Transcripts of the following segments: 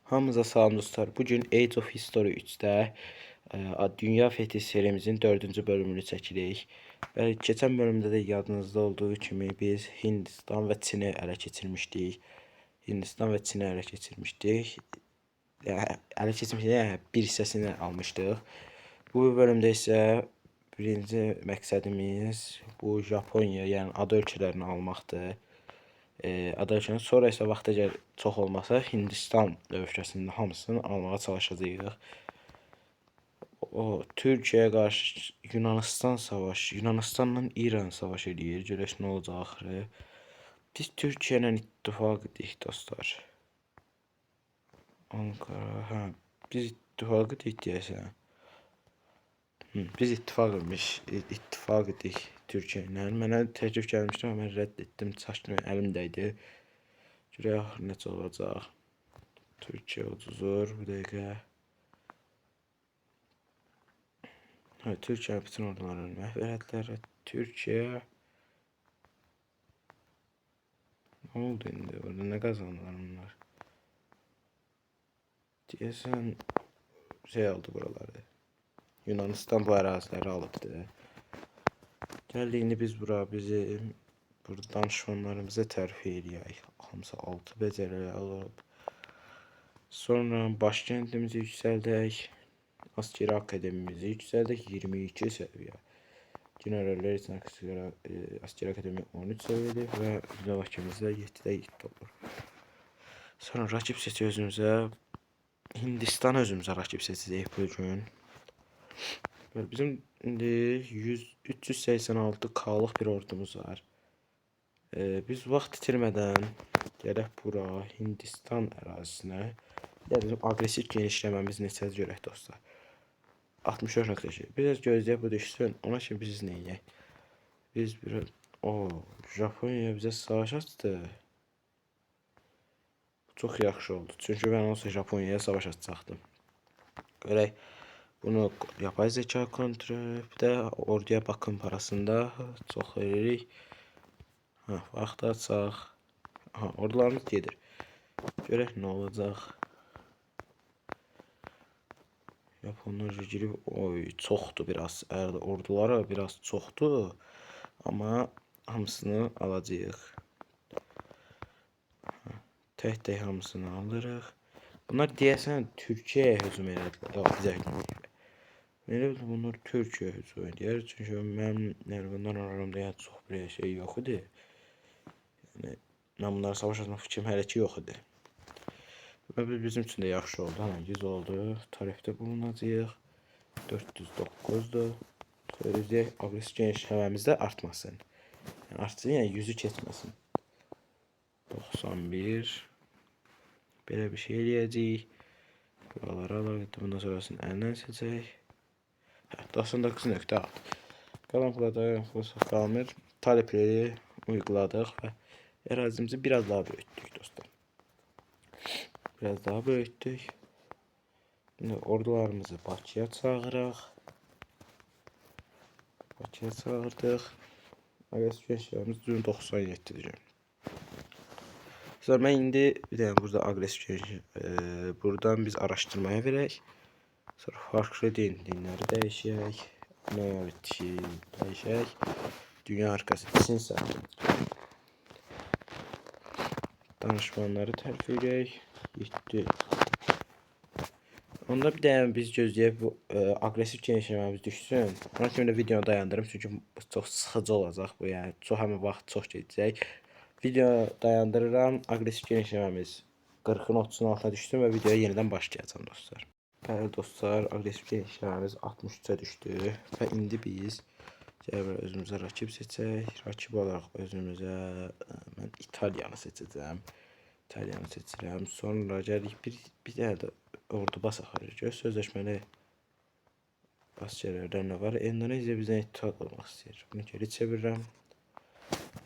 Hamınıza salam dostlar. Bugün Age of History 3'də Dünya Fethi serimizin 4-cü bölümünü çəkirik. Və keçən bölümdə də yadınızda olduğu kimi biz Hindistan və Çini ələ keçirmişdik. Yəni, ələ keçirmişdik, yəni bir hissəsini almışdıq. Bu bölümdə isə birinci məqsədimiz bu Japonya, yəni ada ölkələrini almaqdır. Adı sonra isə vaxt əgər çox olmasa Hindistan ölkəsinin hamısını almağa çalışacağıq. O Türkiyəyə qarşı Yunanistanla İran savaş edir. Görək nə olacaq axırı. Biz Türkiyə ilə ittifaq edirik dostlar. Ankara, biz ittifaq edirik deyəsən. Biz ittifaq edik Türkiyə ilə. Mənə təklif gəlmişdi, amma mən rədd etdim. Çaşdım, əlimdəydi. Görək necə olacaq. Türkiyə uduzur bu dəqiqə. Türkiyə bütün ordularını məhv elədilər. Türkiyə nə oldu indi? Orada nə qazandılar bunlar? Deyəsən aldı buraları. Yunanistan bu əraziləri alıbdı. Gəldik indi biz burada danışmanlarımıza tərfi eləyək. Hamısı 6 becərilə alıb. Sonra başkentimizi yüksəldək. Askeri akademimizi yüksəldək 22 səviyyə. Generaller üçün askeri akademi 13 səviyyədir və müzakirəmizdə 7-də 7 olur. Sonra rakip seçi özümüzə. Hindistan özümüzə rakip seçəcəyik bu gün. Bizim indi 386 K'lıq bir ordumuz var. Biz vaxt itirmədən gələk bura Hindistan ərazisinə. Bizim agresiv genişləməmiz necədir görək dostlar. 64 nöqtəşi. Biraz gözləyək bu düşsün. Ona kimi biz nə edək? Biz Japonya bizə savaş açdı. Çox yaxşı oldu. Çünki mən olsa Japonyaya savaş açacaqdım. Görək bunu yapay zeka kontrol, bir də orduya bakım parasında çox veririk. Vaxt açaq. Ordularımız gedir. Görək nə olacaq. Japonlar girib, çoxdur biraz. Orduları biraz çoxdur. Amma hamısını alacağıq. Tək hamısını alırıq. Bunlar deyəsən Türkiyəyə hücum edəcək. Elə bil bunlar Türkiyəyə hücum edir. Çünki mənim bundan aramda yəni çox bir şey yox idi. Yəni mən bunlara savaş açmaq fikrim hələ ki yox idi. Və bizim üçün də yaxşı oldu. 100 oldu. Tarifdə bulunacağıq. 409'dur. Söyləyəcək agresiv genişləməmiz də artmasın. Yəni artsın, yəni 100'ü keçməsin. 91. Belə bir şey eləyəcəyik. Buralara alaq. Bundan sonrasını əlindən seçək. 99.6. Qalan burada qalmır. Talipləri uyguladıq və ərazimizi biraz daha böyütdük dostlar. Biraz daha böyütdük. Şimdi ordularımızı Bakıya çağıraq. Bakıya çağırdıq. Agresiv genişləmimiz 97'dir. Sonra mən indi bir dənə burada agresiv buradan biz araşdırmaya verək. Sonra farklı dinləri dəyişək. Minority dəyişək. Dünya arkası Çin danışmanları tərif edək. 7. Onda bir dənə biz gözləyək bu agresiv genişləməmiz düşsün. Ona kimi də videonu dayandırım çünki çox sıxıcı olacaq bu, yəni çox həmin vaxt çox gedəcək. Video dayandırıram, agresiv genişləməmiz 40'ın 30'un altına düşsün və videoya yenidən başlayacağım dostlar. Bəli dostlar, agresiv genişləməmiz 63'ə düşdü və indi biz özümüzə rakip seçək. Rakip olaraq özümüzə mən İtaliyanı seçəcəm. İtaliyanı seçirəm. Sonra gəlik bir dənə də ordu basaq. Sözləşməli askerlərdən nə var? Endoneziya bizdən ittifaq olmaq istəyir. Bunu geri çevirirəm.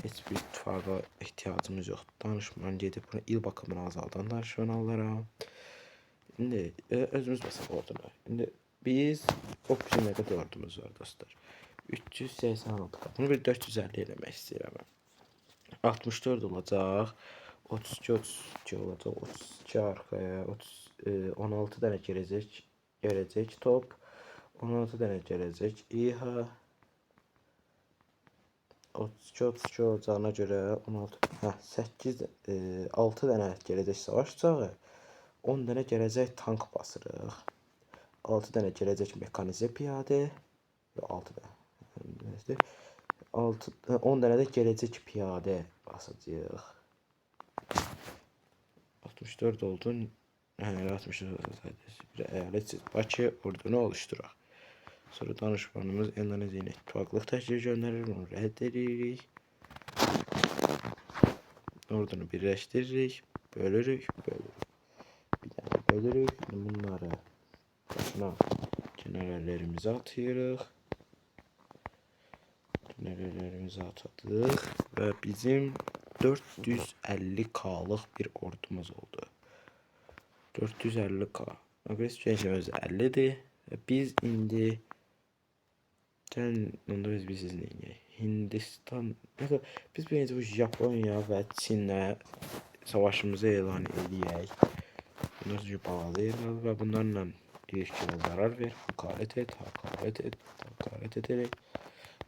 Heç bir ittifaqa ehtiyacımız yoxdur. Danışman gedib bunu il bakımını azaldan danışman alaram. İndi özümüz basaq ordular. İndi biz bizim nə qədər ordumuz var dostlar. 386. Bunu bir 450 eləmək istəyirəm. 64 olacaq. 32 olacaq. 32 arxaya, 16 dənə gələcək top. 16 dənə gələcək İHA. 32 olacağına görə 16, 8, 6 dənə gələcək savaş uçağı, 10 dənə gələcək tank basırıq. 6 dənə gələcək mexanizə piyadə, 6 dənə. 10 dənə də gələcək piyadə basacağıq. 64 oldu. 64 bir əyalət Bakı ordunu oluşturaq. Sonra danışmanımız analiz edin. İttifaqlıq təşkil göndərir, onu rədd edirik. Ordunu birləşdiririk, bölürük. Bir dənə bölürük. Bunları başına generallərimizi atırıq. Generallərimizi atadıq və bizim 450K'lıq bir ordumuz oldu. 450K. Aqressiv genişləməmiz 50'dir. Biz indi onda biz izləyək. Hindistan, biz birinci bu Japonya və Çinlə savaşımızı elan edək. Bunlar çünki balalı yerlərdir və bunlarla ilişkilə zarar ver, hakaret edərək.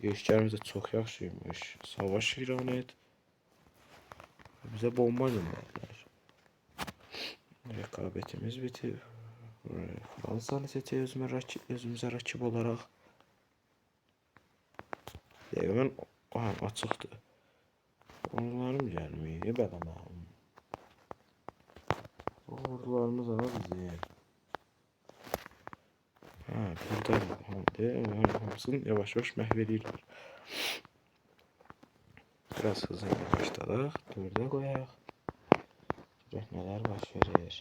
İlişkilərimiz də çox yaxşıymış. Savaş ilan et. Bizə bomba göndərdilər. Rəqabətimiz bitir. Fransanı seçək özümüzə rakib olaraq. Deyəmən açıqdır. Ordularım gəlməyir, belə mənim. Ordularımız var bizim. Burada hamısını yavaş-yavaş məhv edirlər. Biraz hızlı başladıq. 4'ə qoyaq. Görək nələr baş verir.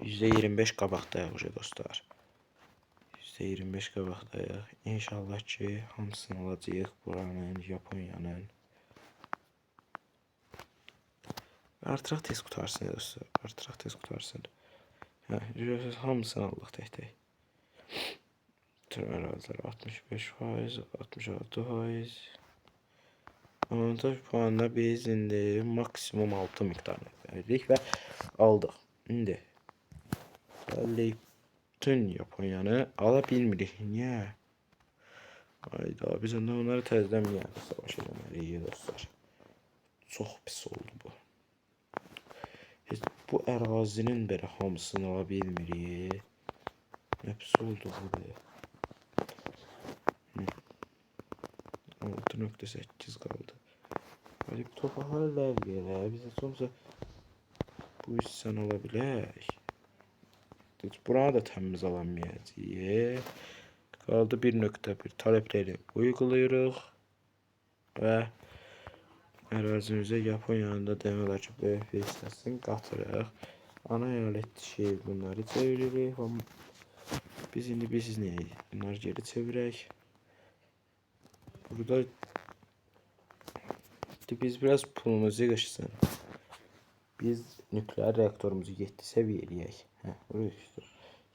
%25 qabaqdayıq dostlar. %25 qabaqdayıq. İnşallah ki hamısını alacağıq buranın, Japoniyanın. Artıq tez qutarsın dostlar. Artıq tez qutarsın. Hamısını aldıq tək-tək. Bütün ərazilər 65%, 66%. Avantaj puanına biz indi maksimum 6 miqdarını verdik və aldıq. İndi bütün Yaponiyanı ala bilmirik. Niyə? Ayda biz onları təzədən savaş eləməliyik dostlar. Çox pis oldu bu. Bu ərazinin belə hamısını ala bilmirik. Nə pis oldu bu. 6.8 qaldı. Hadi bu torpaqları ləv elə. Bizə sonrası bu hissən ola bilək. Buranı da təmiz alamayacağıq. Qaldı 1.1 tələbləri uygulayırıq və ərazimizə Yaponiyanın da demək olar ki böyük bir hissəsini qatırıq. Ana əyalət şey bunları çeviririk. Biz indi neyik? Bunları geri çevirək. Burada biz biraz pulumuzu yığışsın. Biz nükleer reaktorumuzu 7 seviye eləyək.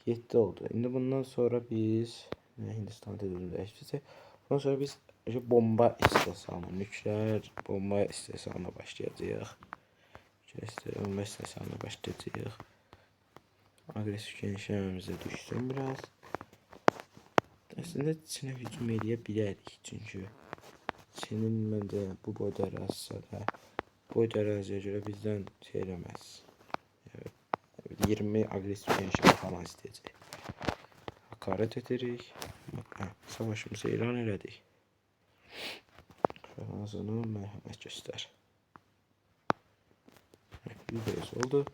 7 oldu. İndi bundan sonra biz Hindistan tədbirində bundan sonra biz bomba istehsalına, nükleer bomba istehsalına başlayacağıq. Bomba istehsalına başlayacağıq. Agresif genişləməmizə düşsün biraz. Əslində Çinə hücum eləyə bilərik. Çünki Çinin məncə bu boyda ərazisi də boyda əraziyə görə bizdən şey eləməz. 20 agresif genişləmə falan istəyəcək. Hakaret edirik. Savaşımızı elan elədik. Fransa'nı mərhəmət göstər. %100 oldu.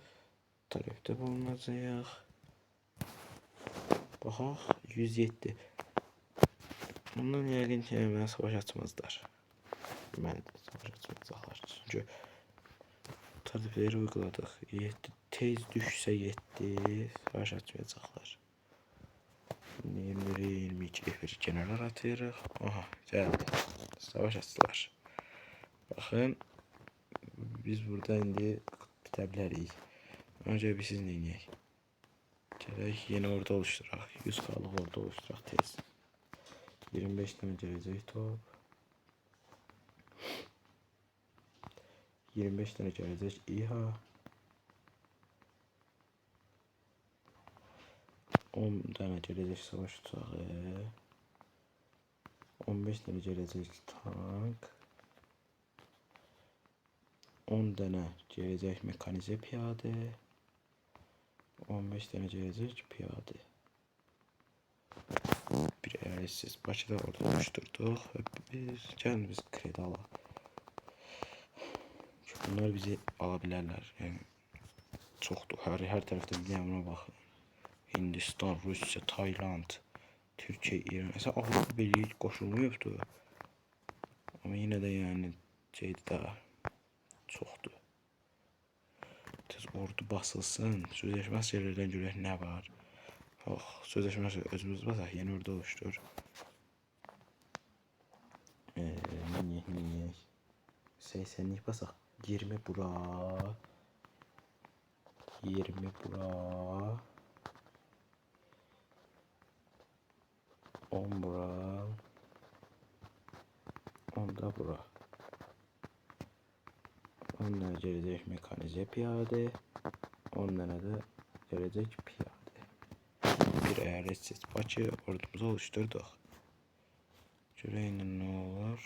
Tərəfdə bulunacaq. Baxaq 107. Bundan yəqin ki mənə savaş açmazlar. Mənə də savaş açmazlar. Çünki tədbirləri uyguladıq. 7 tez düşsə 7 savaş açmayacaqlar. 21-22 bir general atırıq. Aha, gəldi. Savaş açdılar. Baxın. Biz burada indi bitə bilərik. Önce biz siz neyək? Gələk yeni ordu oluşturaq. 100K'lıq ordu oluşturaq tez. 25 dənə gələcək top. 25 tane gələcək İHA. 10 tane gələcək savaş uçağı. 15 tane gələcək tank. 10 tane gələcək mekanize piyade. 15 tane gələcək piyade. Bir əyalisiz Bakıda orada oluşturduq. Gəlin biz kredi alaq. Çünki bunlar bizi ala bilərlər. Yəni çoxdur. Hər tərəfdə bir baxın. Hindistan, Rusya, Tayland, Türkiye, İran. Mesela Avrupa Birliği qoşulmayıbdır. Ama yine de yani şeydi daha çoxdur. Tez ordu basılsın. Sözleşmə yerlərdən görək nə var. Sözleşmə özümüz basaq. Yeni ordu oluşdur. Niye? 80'lik basaq. 20 bura. 20 bura. 10 bura. 10 da bura. 10 tane gələcək mekanize piyade. 10 tane de gələcək piyade. Bir əyaletsiz Bakı ordumuzu oluşturduq. Görək nə olur.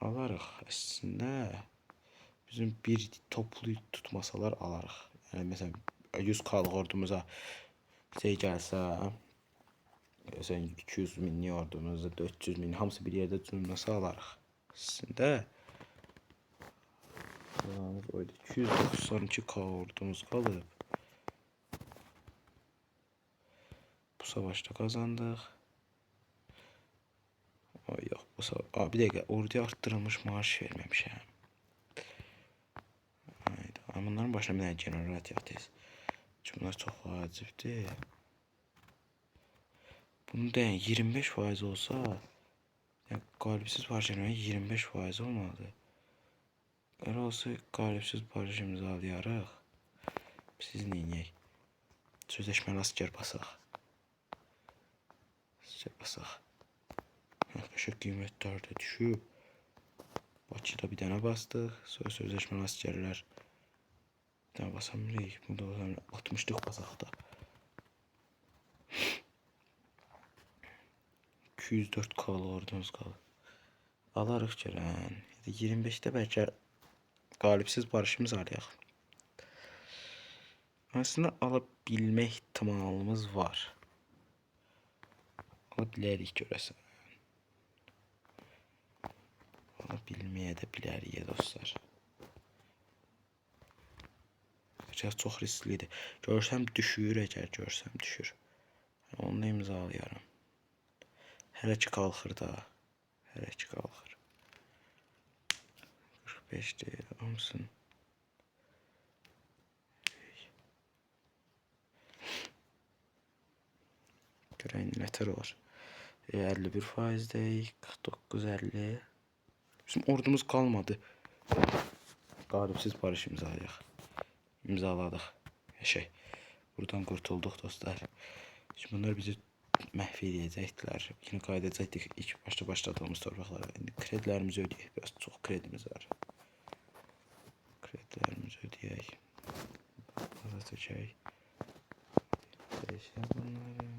Alarıq əslində. Bizim bir toplu tutmasalar alarıq. Yəni məsələn 100K'lıq ordumuza şey gəlsə, məsələn 200 minlik ordumuza 400 min hamısı bir yerdə cümləsə alarıq. Əslində 292K ordumuz qalıb. Bu savaşda qazandıq. Yox, bu savaş. Bir dəqiqə, orduya arttırılmış maaş verməmişəm. Bunların başına bir dənə generat yatıyız. Çünki bunlar çox vacibdir. Bunun da 25% olsa, yəni qalibsiz barış eləmək 25% olmalıdır. Əgər olsa qalibsiz barış imzalayarıq. Siz neyiniyək? Sözleşmeli asker basaq. Yaklaşık qiymətlər də düşüb. Bakıda bir dənə bastıq. Sonra sözleşmeli askerlər bir dənə basamırıq. Burada 60'lık basaq da. 204K'lı ordumuz qalıb. Alarıq gələn. 25'də bəlkə qalibsiz barışımız arayaq. Aslında alabilmə ihtimalımız var. Alabilərik görəsən. Alabilməyə də bilərik dostlar. Çox risklidir. Görsəm düşür, əgər görsəm düşür. Onu da imzalayaram. Hələ ki qalxır da. Hələ ki qalxır. 45 deyil, hamısın. Görək nətər olur. 51%deyik, 49-50. Bizim ordumuz qalmadı. Qalibsiz barış imzalayaq. İmzaladıq. Buradan qurtulduq dostlar. Şimdi bunlar bizi məhv edəcəkdilər. Yine qayıdacaqdık ilk başta başladığımız torpaqlara. İndi kredilərimizi ödəyək. Biraz çox kredimiz var. Kredilərimizi ödəyək. Baza çəkək. Dəyişək bunları.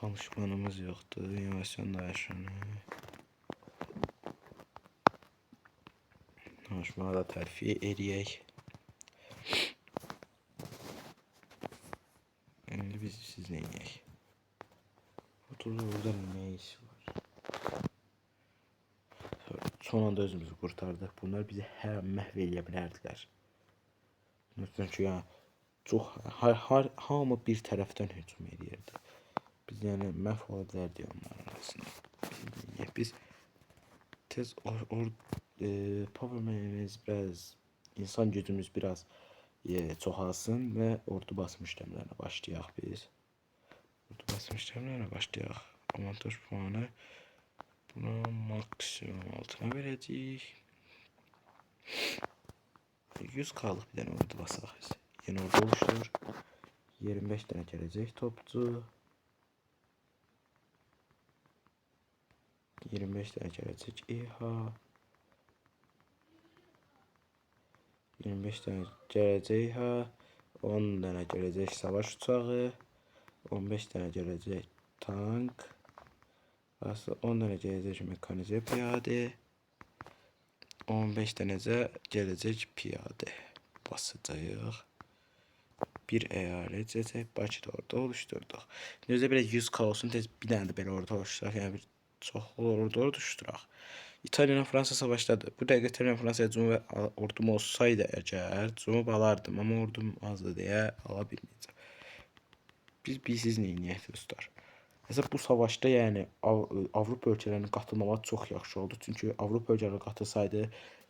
Danışmanımız yoxdur. İnovasyon dayanışanı. Danışmağı da tərfiyə eləyək. İndi biz siz neyək? Burada nə iş var? Son anda özümüzü qurtardıq. Bunlar bizi hər məhv eləyə bilərdilər. Çünki yəni çox hamı bir tərəfdən hücum edirdi. Biz yəni məhv ola bilərdik onların arasında. Biz tez powermanimiz biraz, insan gücümüz biraz çoxalsın və ordu basma işləmlərinə başlayaq biz. Ordu basma işləmlərinə başlayaq. Avantaj puanı buna maksimum altına verəcəyik. 100K'lıq bir dənə ordu basaq biz. Yeni ordu oluşdur. 25 dənə gələcək topçu. 25 dənə gələcək İHA. 25 dənə gələcək İHA. 10 dənə gələcək savaş uçağı. 15 dənə gələcək tank. 10 dənə gələcək mekanize piyade. 15 dənəcə gələcək piyade. Basacağıq. Bir əyalət cəsək Bakıda orada oluşturduq. Necə belə 100k olsun, tez bir dənə də belə orada oluşturaq. Yəni bir çoxlu orada oluşturaq. İtaliya ilə Fransa savaşdadır. Bu dəqiqə İtaliya ilə Fransaya hücum və ordum olsaydı əgər cavab alardım, amma ordum azdır deyə ala bilməyəcəm. Biz bilsiz neyniyək dostlar. Məsələn bu savaşda yəni Avropa ölkələrinin qatılmaması çox yaxşı oldu. Çünki Avropa ölkələri qatılsaydı,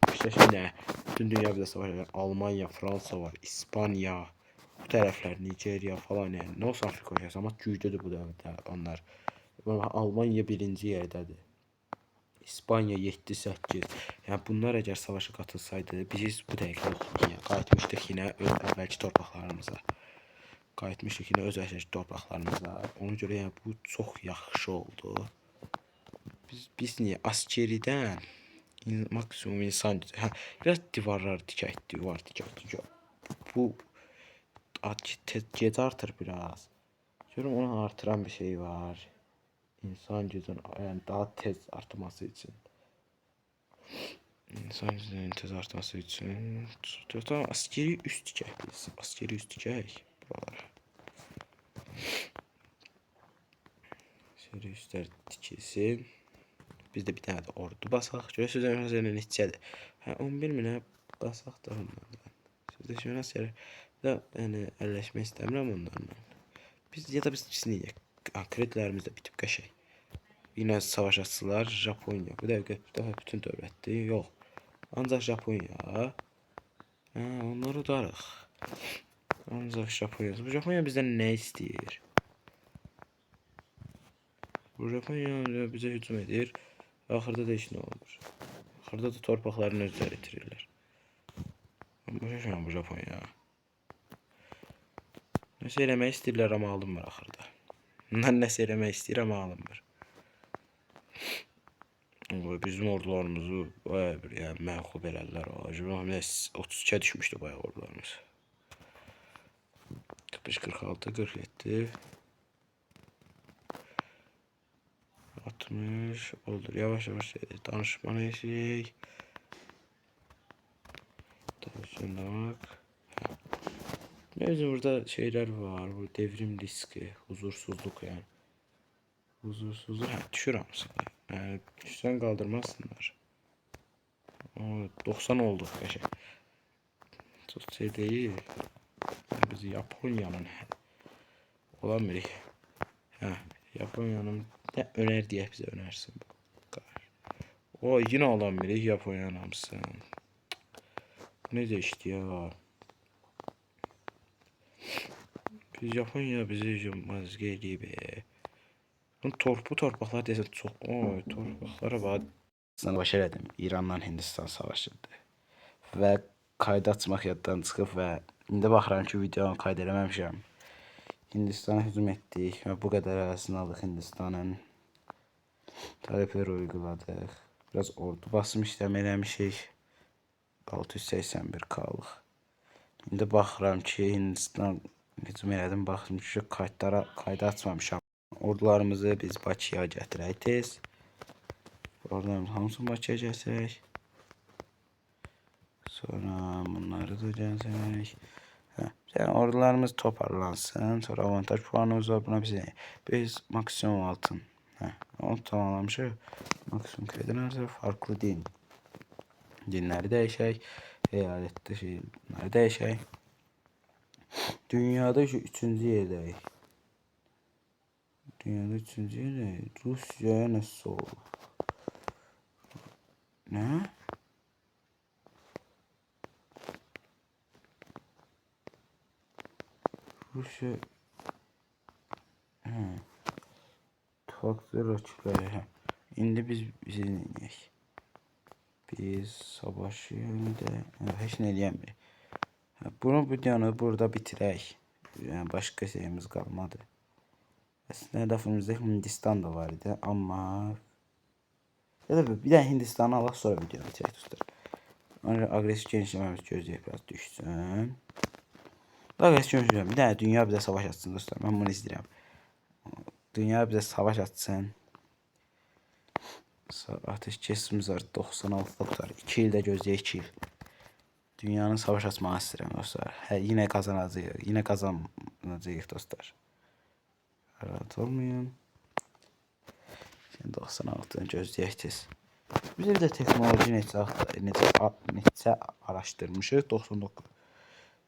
fikirləşin nə? Bütün dünya bizə savaş edir. Almanya, Fransa var, İspaniya, bu tərəflər, Nigeriya falan yəni. Nə olsa Afrika ölkəsi, amma güclüdür bu dövrdə onlar. Almanya birinci yerdədir. İspanya 7-8. Yəni bunlar əgər savaşa qatılsaydı, biz bu dəqiqə qayıtmışdıq yenə öz əvvəlki torpaqlarımıza. Qayıtmışdıq yenə öz əvvəlki torpaqlarımıza. Ona görə yəni bu çox yaxşı oldu. Biz niyə askeridən maksimum insan gücü. Hə, biraz divarlar tikək, divar tikək. Bu gecə artır biraz. Görüm onu artıran bir şey var. İnsan gücünün yani daha tez artması için. İnsan gücünün tez artması için. Tamam, askeri üst tikək biz. Askeri üst tikək buralara. Askeri üstlər tikilsin. Biz de bir tane de ordu basaq. Görürsünüz üzerine neçədir. Hə 11 minə basaq da onlardan. Sözləşmə əsəri də yəni əlləşmək istəmirəm onlarla. Biz ya da biz ikisini yiyək. Kredilərimiz də bitib qəşəng. Yine savaş açtılar Japonya. Bu dəqiqə bütün dövlətdir. Yox. Ancaq Japonya. Hə, onları udarıq. Ancaq Japonya. Bu Japonya bizdən nə istəyir? Bu Japonya bizə hücum edir. Axırda da heç nə olmur. Axırda da torpaqlarını özləri itirirlər. Bu Japonya. Nəsə eləmək istəyirlər, amma alınmır axırda. Bunlar nəsə eləmək istəyir, amma alınmır. Bizim ordularımızı bayağı bir yəni məğlub elədilər. 32'ə düşmüşdü bayağı ordularımız. 45-46, 47 60 olur. Yavaş yavaş danışmanı yaşayacaq. Danışmak. Bizim burada şeyler var. Bu devrim riski, huzursuzluk yani. Huzursuzluk. Ha, düşür hamısı. Yani düşsen kaldırmazsınlar. 90 olduk qəşəng. Çok şey değil. Yani biz Japonya'nın olan biri. Ha, Japonya'nın ne öner diye bize önersin. O yine olan biri Japonya'nın hamısı. Ne değişti ya? Biz Japonya bizi hücumaz gibi. Bu torpaqlar desən çox. Oy, torpaqlara bax. Sana baş elədim. İranla Hindistan savaşıdır. Və kaydı açmaq yaddan çıxıb və indi baxıram ki, videonu kayd eləməmişəm. Hindistana hücum etdik və bu qədər ərazisini aldıq Hindistanın. Tələblər uyguladıq. Biraz ordu basım işləm eləmişik. 681 kalıq. İndi baxıram ki, Hindistan hücum elədim. Baxım ki, kaydı açmamışam. Ordularımızı biz Bakıya gətirək tez. Ordularımızı hamısını Bakıya gətirək. Sonra bunları da gətirək. Yəni ordularımız toparlansın. Sonra avantaj puanımız var. Buna biz maksimum altın. Onu tamamlamışıq. Maksimum kredilərimiz farklı din. Dinləri dəyişək. Eyalətdə şeyləri dəyişək. Dünyada 3-cü yerdəyik. Dünyada 3-cü yerdəyik. Rusiyaya nəsə oldu? Nə? Rusya... İttifaqçı rakipləri. İndi biz neyək? Biz savaşı yönündə heç nə eləyəmirik. Bunu videonu burada bitirək. Yəni başqa şeyimiz qalmadı. Əslində hədəfimizdə Hindistan da var idi, amma Ya da bir dənə Hindistanı alaq, sonra video bitirək dostlar. Agresif genişləməmiz gözləyək, biraz düşsün. Agresif genişləmə. Bir dənə dünya bizə savaş açsın dostlar. Mən bunu istəyirəm. Dünya bizə savaş açsın. Ateşkesimiz var 96 tutar. 2 ildə gözləyək, 2 il. Dünyanın savaş açmasını istəyirəm dostlar. Hə, yine kazanacağıq. Yine kazanacağıq dostlar. Rahat olmayın. 96'ını gözləyək tez. Biz bir də teknoloji neçə araşdırmışıq. 99.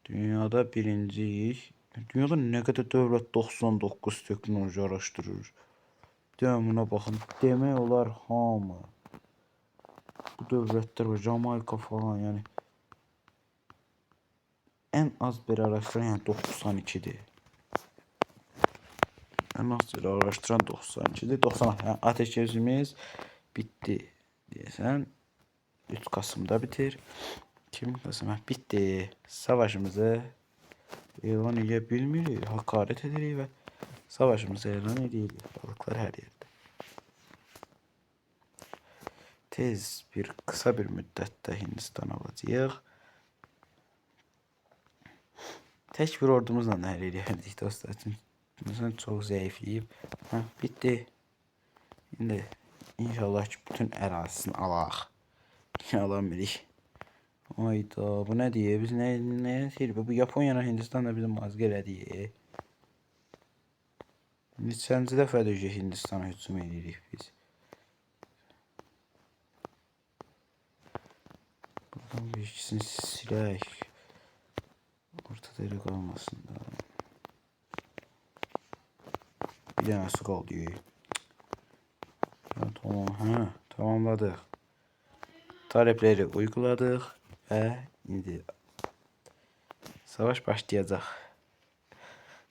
Dünyada birinciyik. Dünyada nə qədər dövlət 99 teknoloji araşdırır. Demına baxın. Demək olar hamı. Bu dövlətlər var. Jamaika falan yani. En az bir araştıran yani 92'dir. En az bir araştıran 92'dir. 90. Yani ateşkesimiz bitti diyesen 3 Kasım'da bitir. 2 Kasım'a bitti. Savaşımızı elan edebilmirik. Hakaret edirik ve savaşımızı elan edirik. Balıklar her yerde. Tez bir kısa bir müddette Hindistan alacağıq. Tek bir ordumuzla nələr edə dostlar. Çünki çox zəifləyib. Bitti. Şimdi inşallah ki bütün ərazisini alaq. Alamırıq. Ayda bu nə deyir? Biz nə deyir? Bu Yaponiya Hindistanla bizim mazgə elədik. Neçənci dəfədir ki Hindistana hücum edirik biz. Buradan bir ikisini silək. Ortada elə qalmasın da. Bir dənəsi qaldı. Tamam, tamamladıq. Talepleri uyguladıq və indi savaş başlayacaq.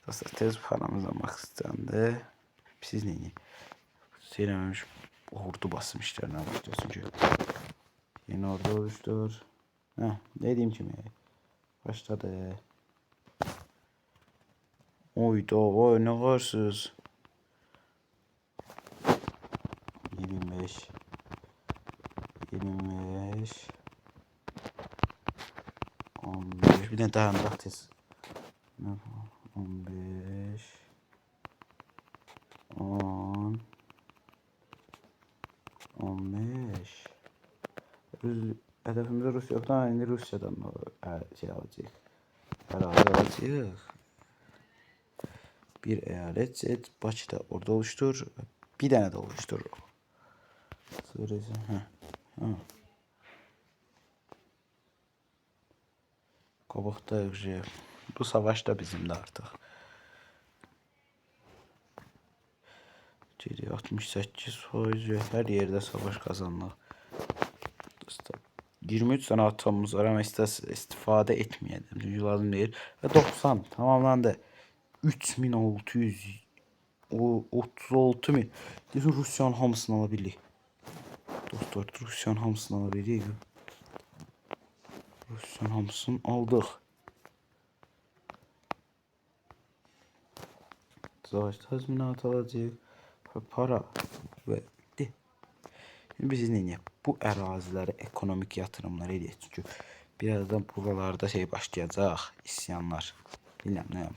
Dostlar tez paramız almaq istəndi. Siz neyin? Söyləməmiş ordu basmışlar, nə başlıyorsun ki? Yeni ordu oluştur. Dediğim kimi başladı. Oyda, oy ne karsız. 25 15 bir tane daha bırak tez. 15 10 15 Hedefimizde Rusya yoktan indi Rusya'dan şey alacak. Herhalde alacak. Bir eyalet set Bakı'da orada oluştur. Bir tane de oluştur. Sırası. Kabukta bu savaş da bizim de artık. 68% her yerde savaş kazandı. 23 tane atomumuz var ama istifade etmeyelim. Çünkü lazım değil. Ve 90 tamamlandı. 3600 o 36 min. Desin Rusya'nın hamısını alabilir. Dostlar Rusya'nın hamısını alabilir. Rusya'nın hamısını aldık. Savaş tazminatı alacağıq. Para ve bitti. Şimdi biz ne bu ərazilərə ekonomik yatırımlar edək. Çünki birazdan buralarda şey başlayacaq, isyanlar. Bilmem ne.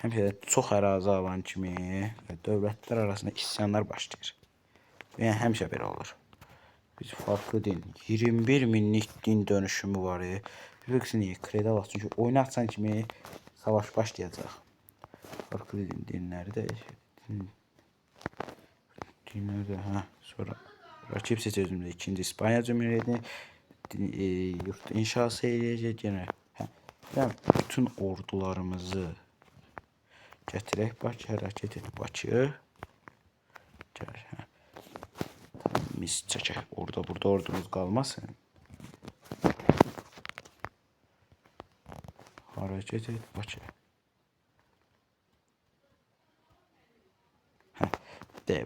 Həmişə çox ərazi alan kimi dövlətlər arasında isyanlar başlayır. Yəni həmişə belə olur. Biz farklı din, 21 minlik din dönüşümü var. Bir niyə kredi alaq? Çünki oyunu açan kimi savaş başlayacaq. Farklı dinləri də sonra rakip seçiminde 2. İspanya Cumhuriyeti'ni yurt inşası edəcək yenə. Yəni bütün ordularımızı gətirək Bakı, hərəkət et Bakı. Gəl. Mis çəkək. Burada ordumuz qalmasın. Hərəkət et Bakı.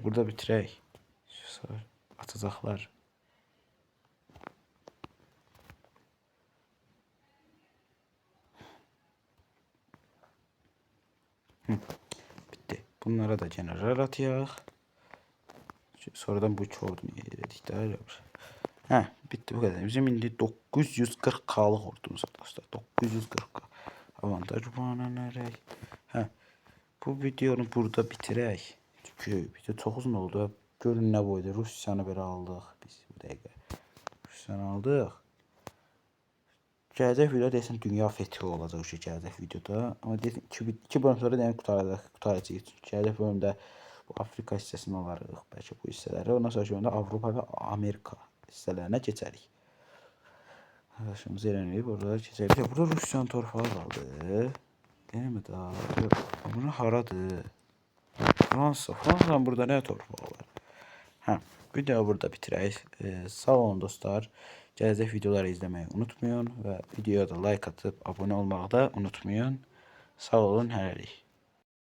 Burada bitirək. Atacaqlar. Bitti. Bunlara da general atayaq. Sonradan bu ordunu yedik də. Hə, bitti bu qədər. Bizim indi 940K-lıq ordumuz var dostlar. 940K. Avantaj puanlanaraq. Hə, bu videonu burada bitirək. Çünki video çox uzun oldu. Görün nə boyda Rusiyanı belə aldıq biz bu dəqiqə. Rusiyanı aldıq. Gələcək video deyəsən dünya fethi olacaq o gələcək videoda. Amma deyəsən 2 bölüm sonra deyən qutaracaq. Gələcək bölümdə bu Afrika hissəsini alarıq. Bəlkə bu hissələri. Ondan sonra bölümdə Avropa və Amerika hissələrinə keçərik. Arkadaşımızı eləyib orada keçərik. Burada Rusiyanın torpağı qaldı. Deyilmi daha? Bunu haradır? Fransa. Fransa'nın burada nə torpağı var? Hə, videonu burada bitirək. Sağ olun dostlar. Gələcək videoları izləməyi unutmayın və videoya da like atıb abunə olmağı da unutmayın. Sağ olun, hələlik.